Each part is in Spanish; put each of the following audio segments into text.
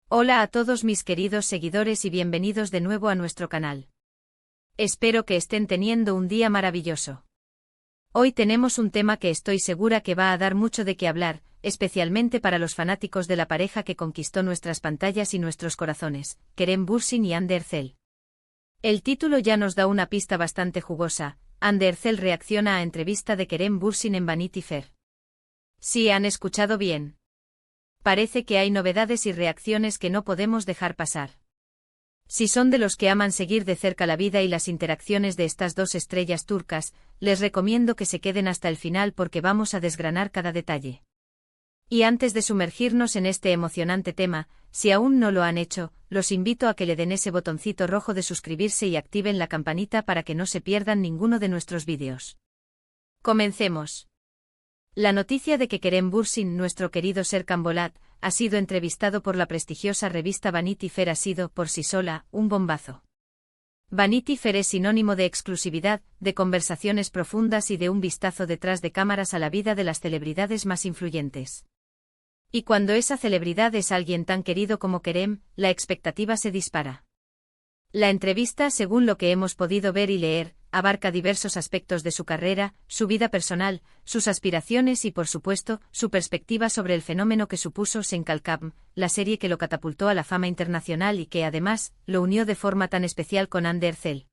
Hola a todos mis queridos seguidores y bienvenidos de nuevo a nuestro canal. Espero que estén teniendo un día maravilloso. Hoy tenemos un tema que estoy segura que va a dar mucho de qué hablar, especialmente para los fanáticos de la pareja que conquistó nuestras pantallas y nuestros corazones, Kerem Bürsin y Hande Erçel. El título ya nos da una pista bastante jugosa. Hande Erçel reacciona a entrevista de Kerem Bürsin en Vanity Fair. Sí, han escuchado bien. Parece que hay novedades y reacciones que no podemos dejar pasar. Si son de los que aman seguir de cerca la vida y las interacciones de estas dos estrellas turcas, les recomiendo que se queden hasta el final porque vamos a desgranar cada detalle. Y antes de sumergirnos en este emocionante tema, si aún no lo han hecho, los invito a que le den ese botoncito rojo de suscribirse y activen la campanita para que no se pierdan ninguno de nuestros vídeos. Comencemos. La noticia de que Kerem Bürsin, nuestro querido Serkan Bolat, ha sido entrevistado por la prestigiosa revista Vanity Fair ha sido, por sí sola, un bombazo. Vanity Fair es sinónimo de exclusividad, de conversaciones profundas y de un vistazo detrás de cámaras a la vida de las celebridades más influyentes. Y cuando esa celebridad es alguien tan querido como Kerem, la expectativa se dispara. La entrevista, según lo que hemos podido ver y leer, abarca diversos aspectos de su carrera, su vida personal, sus aspiraciones y, por supuesto, su perspectiva sobre el fenómeno que supuso Senkalkam, la serie que lo catapultó a la fama internacional y que, además, lo unió de forma tan especial con Hande Erçel.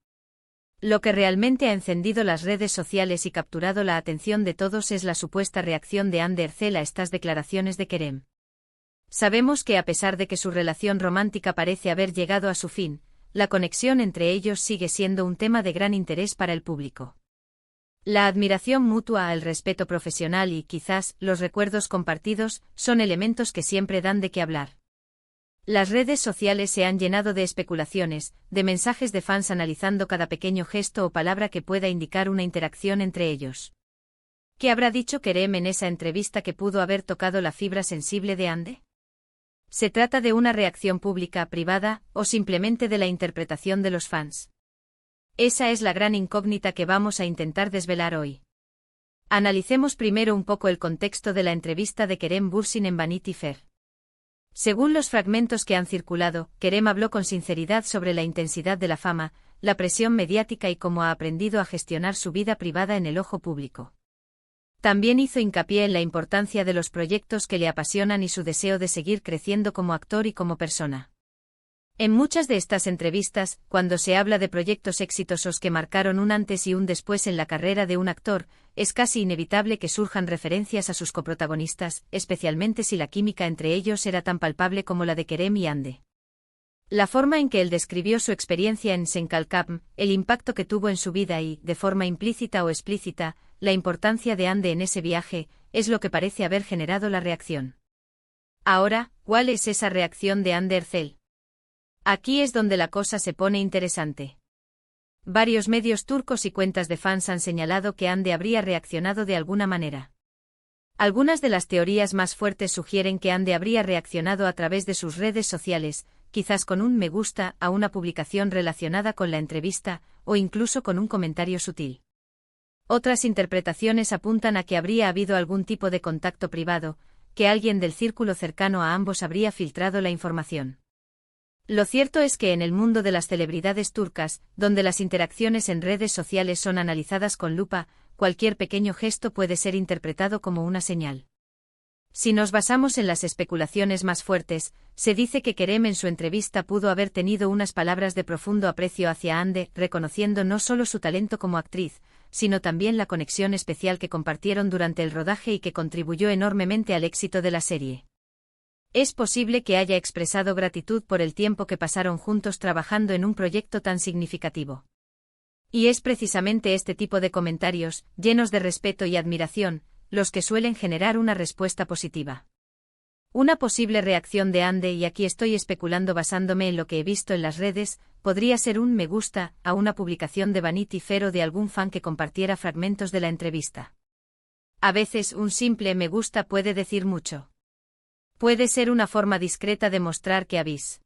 Lo que realmente ha encendido las redes sociales y capturado la atención de todos es la supuesta reacción de Hande Erçel a estas declaraciones de Kerem. Sabemos que a pesar de que su relación romántica parece haber llegado a su fin, la conexión entre ellos sigue siendo un tema de gran interés para el público. La admiración mutua, el respeto profesional y, quizás, los recuerdos compartidos, son elementos que siempre dan de qué hablar. Las redes sociales se han llenado de especulaciones, de mensajes de fans analizando cada pequeño gesto o palabra que pueda indicar una interacción entre ellos. ¿Qué habrá dicho Kerem en esa entrevista que pudo haber tocado la fibra sensible de Hande? ¿Se trata de una reacción pública, privada, o simplemente de la interpretación de los fans? Esa es la gran incógnita que vamos a intentar desvelar hoy. Analicemos primero un poco el contexto de la entrevista de Kerem Bürsin en Vanity Fair. Según los fragmentos que han circulado, Kerem habló con sinceridad sobre la intensidad de la fama, la presión mediática y cómo ha aprendido a gestionar su vida privada en el ojo público. También hizo hincapié en la importancia de los proyectos que le apasionan y su deseo de seguir creciendo como actor y como persona. En muchas de estas entrevistas, cuando se habla de proyectos exitosos que marcaron un antes y un después en la carrera de un actor, es casi inevitable que surjan referencias a sus coprotagonistas, especialmente si la química entre ellos era tan palpable como la de Kerem y Hande. La forma en que él describió su experiencia en Senkalkam, el impacto que tuvo en su vida y, de forma implícita o explícita, la importancia de Hande en ese viaje, es lo que parece haber generado la reacción. Ahora, ¿cuál es esa reacción de Hande Erçel? Aquí es donde la cosa se pone interesante. Varios medios turcos y cuentas de fans han señalado que Hande habría reaccionado de alguna manera. Algunas de las teorías más fuertes sugieren que Hande habría reaccionado a través de sus redes sociales, quizás con un me gusta a una publicación relacionada con la entrevista, o incluso con un comentario sutil. Otras interpretaciones apuntan a que habría habido algún tipo de contacto privado, que alguien del círculo cercano a ambos habría filtrado la información. Lo cierto es que en el mundo de las celebridades turcas, donde las interacciones en redes sociales son analizadas con lupa, cualquier pequeño gesto puede ser interpretado como una señal. Si nos basamos en las especulaciones más fuertes, se dice que Kerem en su entrevista pudo haber tenido unas palabras de profundo aprecio hacia Hande, reconociendo no solo su talento como actriz, sino también la conexión especial que compartieron durante el rodaje y que contribuyó enormemente al éxito de la serie. Es posible que haya expresado gratitud por el tiempo que pasaron juntos trabajando en un proyecto tan significativo. Y es precisamente este tipo de comentarios, llenos de respeto y admiración, los que suelen generar una respuesta positiva. Una posible reacción de Hande, y aquí estoy especulando basándome en lo que he visto en las redes, podría ser un me gusta a una publicación de Vanity Fair o de algún fan que compartiera fragmentos de la entrevista. A veces un simple me gusta puede decir mucho. Puede ser una forma discreta de mostrar que habéis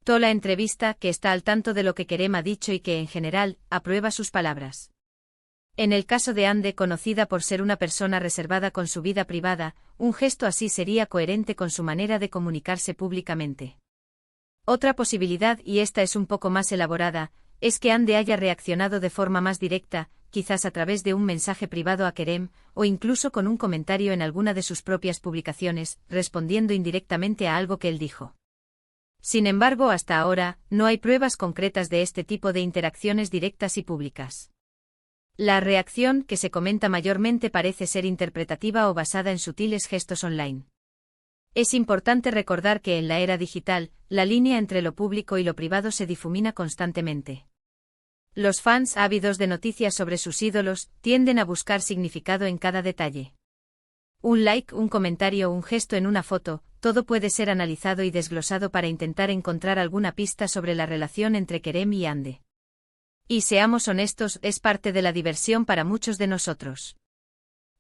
visto la entrevista, que está al tanto de lo que Kerem ha dicho y que en general aprueba sus palabras. En el caso de Ande, conocida por ser una persona reservada con su vida privada, un gesto así sería coherente con su manera de comunicarse públicamente. Otra posibilidad, y esta es un poco más elaborada, es que Ande haya reaccionado de forma más directa, quizás a través de un mensaje privado a Kerem, o incluso con un comentario en alguna de sus propias publicaciones, respondiendo indirectamente a algo que él dijo. Sin embargo, hasta ahora, no hay pruebas concretas de este tipo de interacciones directas y públicas. La reacción que se comenta mayormente parece ser interpretativa o basada en sutiles gestos online. Es importante recordar que en la era digital, la línea entre lo público y lo privado se difumina constantemente. Los fans ávidos de noticias sobre sus ídolos tienden a buscar significado en cada detalle. Un like, un comentario, un gesto en una foto, todo puede ser analizado y desglosado para intentar encontrar alguna pista sobre la relación entre Kerem y Ande. Y seamos honestos, es parte de la diversión para muchos de nosotros.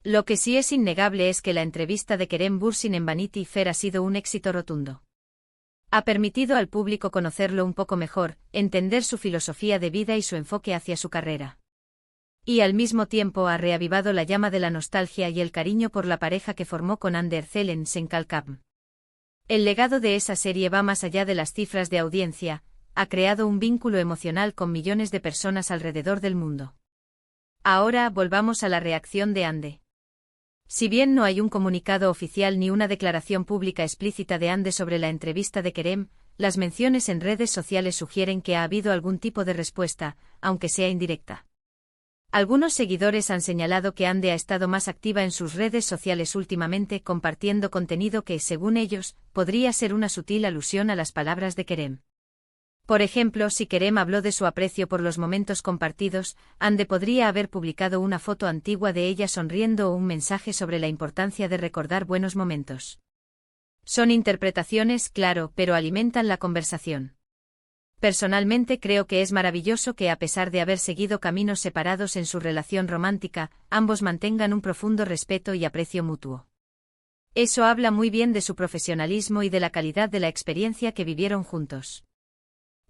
Lo que sí es innegable es que la entrevista de Kerem Bürsin en Vanity Fair ha sido un éxito rotundo. Ha permitido al público conocerlo un poco mejor, entender su filosofía de vida y su enfoque hacia su carrera. Y al mismo tiempo ha reavivado la llama de la nostalgia y el cariño por la pareja que formó con Hande Erçel en Senkalkam. El legado de esa serie va más allá de las cifras de audiencia, ha creado un vínculo emocional con millones de personas alrededor del mundo. Ahora volvamos a la reacción de Ande. Si bien no hay un comunicado oficial ni una declaración pública explícita de Ande sobre la entrevista de Kerem, las menciones en redes sociales sugieren que ha habido algún tipo de respuesta, aunque sea indirecta. Algunos seguidores han señalado que Ande ha estado más activa en sus redes sociales últimamente, compartiendo contenido que, según ellos, podría ser una sutil alusión a las palabras de Kerem. Por ejemplo, si Kerem habló de su aprecio por los momentos compartidos, Ande podría haber publicado una foto antigua de ella sonriendo o un mensaje sobre la importancia de recordar buenos momentos. Son interpretaciones, claro, pero alimentan la conversación. Personalmente creo que es maravilloso que, a pesar de haber seguido caminos separados en su relación romántica, ambos mantengan un profundo respeto y aprecio mutuo. Eso habla muy bien de su profesionalismo y de la calidad de la experiencia que vivieron juntos.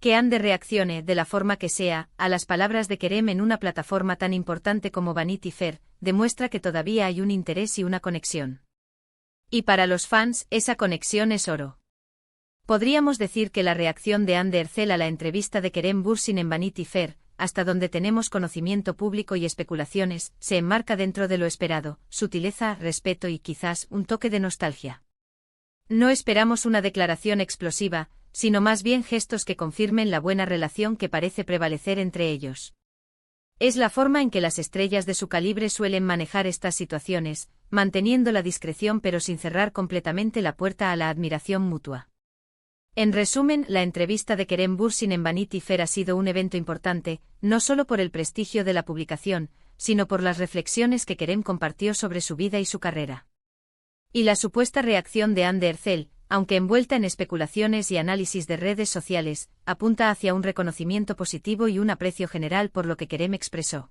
Que Ande reaccione, de la forma que sea, a las palabras de Kerem en una plataforma tan importante como Vanity Fair, demuestra que todavía hay un interés y una conexión. Y para los fans, esa conexión es oro. Podríamos decir que la reacción de Hande Erçel a la entrevista de Kerem Bürsin en Vanity Fair, hasta donde tenemos conocimiento público y especulaciones, se enmarca dentro de lo esperado, sutileza, respeto y quizás un toque de nostalgia. No esperamos una declaración explosiva, sino más bien gestos que confirmen la buena relación que parece prevalecer entre ellos. Es la forma en que las estrellas de su calibre suelen manejar estas situaciones, manteniendo la discreción pero sin cerrar completamente la puerta a la admiración mutua. En resumen, la entrevista de Kerem Bürsin en Vanity Fair ha sido un evento importante, no solo por el prestigio de la publicación, sino por las reflexiones que Kerem compartió sobre su vida y su carrera. Y la supuesta reacción de Hande Erçel, aunque envuelta en especulaciones y análisis de redes sociales, apunta hacia un reconocimiento positivo y un aprecio general por lo que Kerem expresó.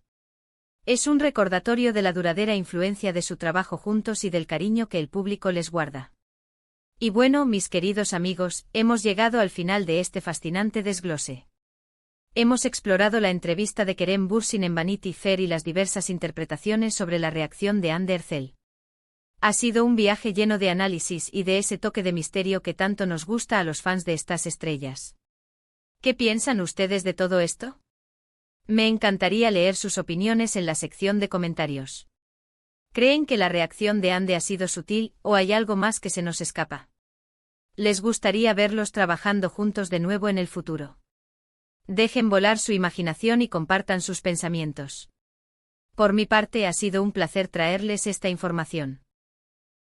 Es un recordatorio de la duradera influencia de su trabajo juntos y del cariño que el público les guarda. Y bueno, mis queridos amigos, hemos llegado al final de este fascinante desglose. Hemos explorado la entrevista de Kerem Bürsin en Vanity Fair y las diversas interpretaciones sobre la reacción de Hande Erçel. Ha sido un viaje lleno de análisis y de ese toque de misterio que tanto nos gusta a los fans de estas estrellas. ¿Qué piensan ustedes de todo esto? Me encantaría leer sus opiniones en la sección de comentarios. ¿Creen que la reacción de Hande ha sido sutil o hay algo más que se nos escapa? ¿Les gustaría verlos trabajando juntos de nuevo en el futuro? Dejen volar su imaginación y compartan sus pensamientos. Por mi parte, ha sido un placer traerles esta información.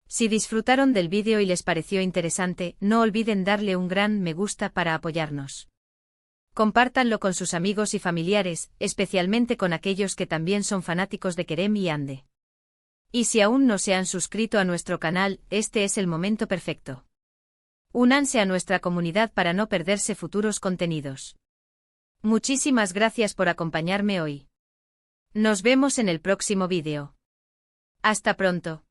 Si disfrutaron del vídeo y les pareció interesante, no olviden darle un gran me gusta para apoyarnos. Compártanlo con sus amigos y familiares, especialmente con aquellos que también son fanáticos de Kerem y Hande. Y si aún no se han suscrito a nuestro canal, este es el momento perfecto. Únanse a nuestra comunidad para no perderse futuros contenidos. Muchísimas gracias por acompañarme hoy. Nos vemos en el próximo vídeo. Hasta pronto.